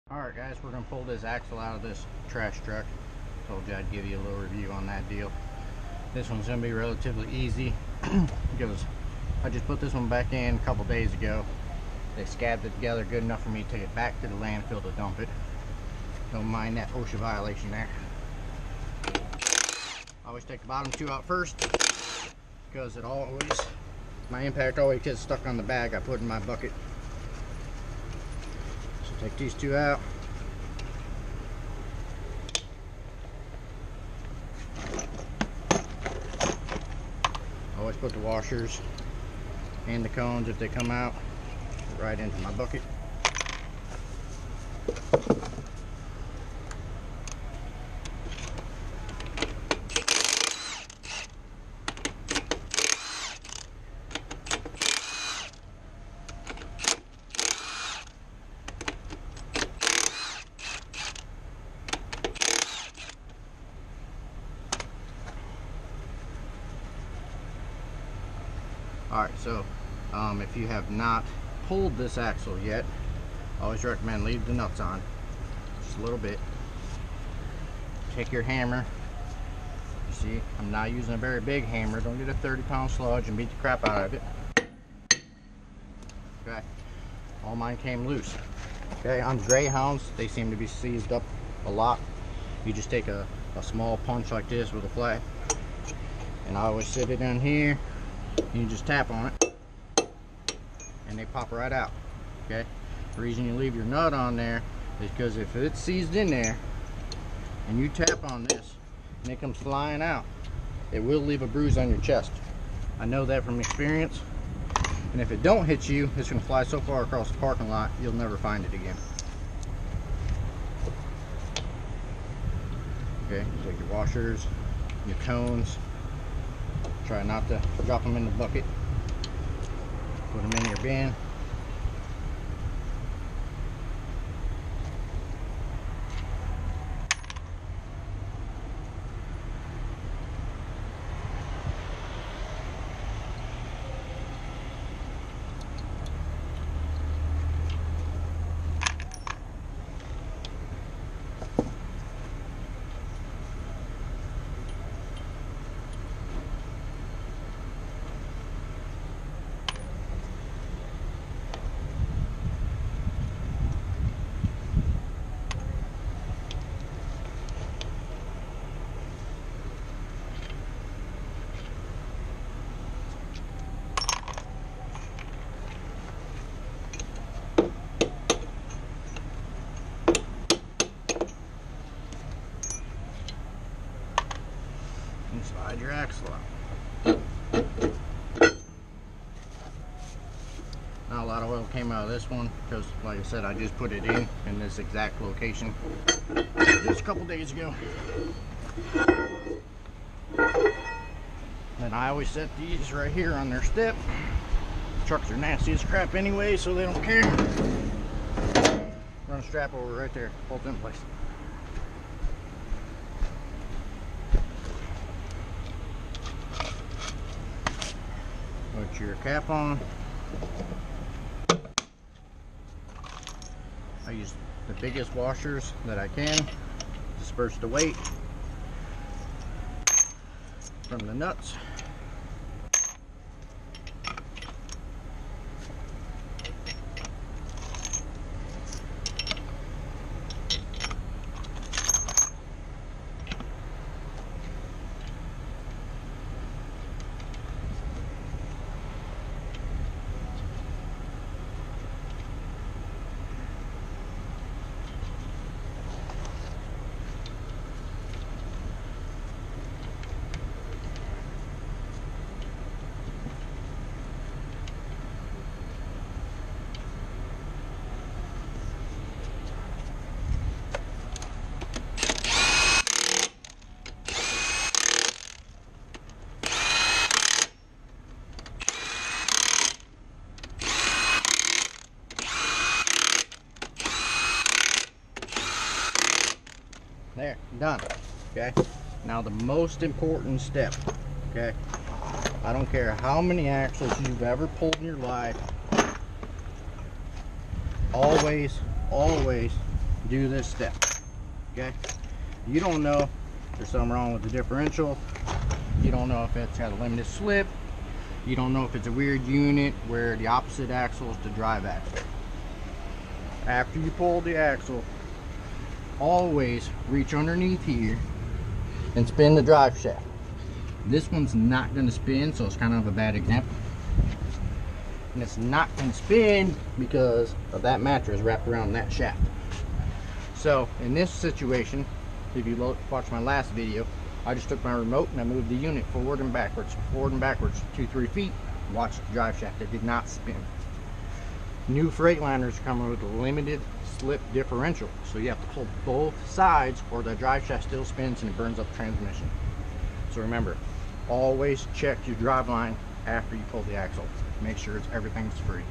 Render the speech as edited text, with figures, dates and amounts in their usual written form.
Alright guys, we're going to pull this axle out of this trash truck. Told you I'd give you a little review on that deal. This one's going to be relatively easy because I just put this one back in a couple days ago. They scabbed it together good enough for me to take it back to the landfill to dump it. Don't mind that OSHA violation there. I always take the bottom two out first because my impact always gets stuck on the bag I put in my bucket. Take these two out. Always put the washers and the cones, if they come out, right into my bucket. Alright, so if you have not pulled this axle yet, I always recommend leave the nuts on just a little bit. Take your hammer. You see, I'm not using a very big hammer. Don't get a 30-pound sludge and beat the crap out of it. Okay, all mine came loose. Okay, on Greyhounds, they seem to be seized up a lot. You just take a small punch like this with a flat, and I always sit it in here. You just tap on it and they pop right out. Okay, the reason you leave your nut on there is because if it's seized in there and you tap on this and it comes flying out, it will leave a bruise on your chest. I know that from experience, and if it don't hit you, it's going to fly so far across the parking lot you'll never find it again. Okay, take your washers, your cones. Try not to drop them in the bucket. Put them in your bin. And slide your axle out. Not a lot of oil came out of this one because, like I said, I just put it in this exact location just a couple days ago. And I always set these right here on their step. Trucks are nasty as crap anyway, so they don't care. Run a strap over right there, hold it in place. Put your cap on. I use the biggest washers that I can. Disperse the weight from the nuts. There, done. Okay, now the most important step. Okay, I don't care how many axles you've ever pulled in your life, always do this step. Okay, you don't know if there's something wrong with the differential. You don't know if it's got a limited slip. You don't know if it's a weird unit where the opposite axle is the drive axle. After you pull the axle, always reach underneath here and spin the drive shaft. This one's not going to spin, so it's kind of a bad example. And it's not going to spin because of that mattress wrapped around that shaft. So in this situation, if you watch my last video, I just took my remote and I moved the unit forward and backwards 2-3 feet. Watch the drive shaft. It did not spin. New Freightliners come with a limited slip differential, so you have to pull both sides or the drive shaft still spins and it burns up the transmission. So remember, always check your drive line after you pull the axle. Make sure everything's free.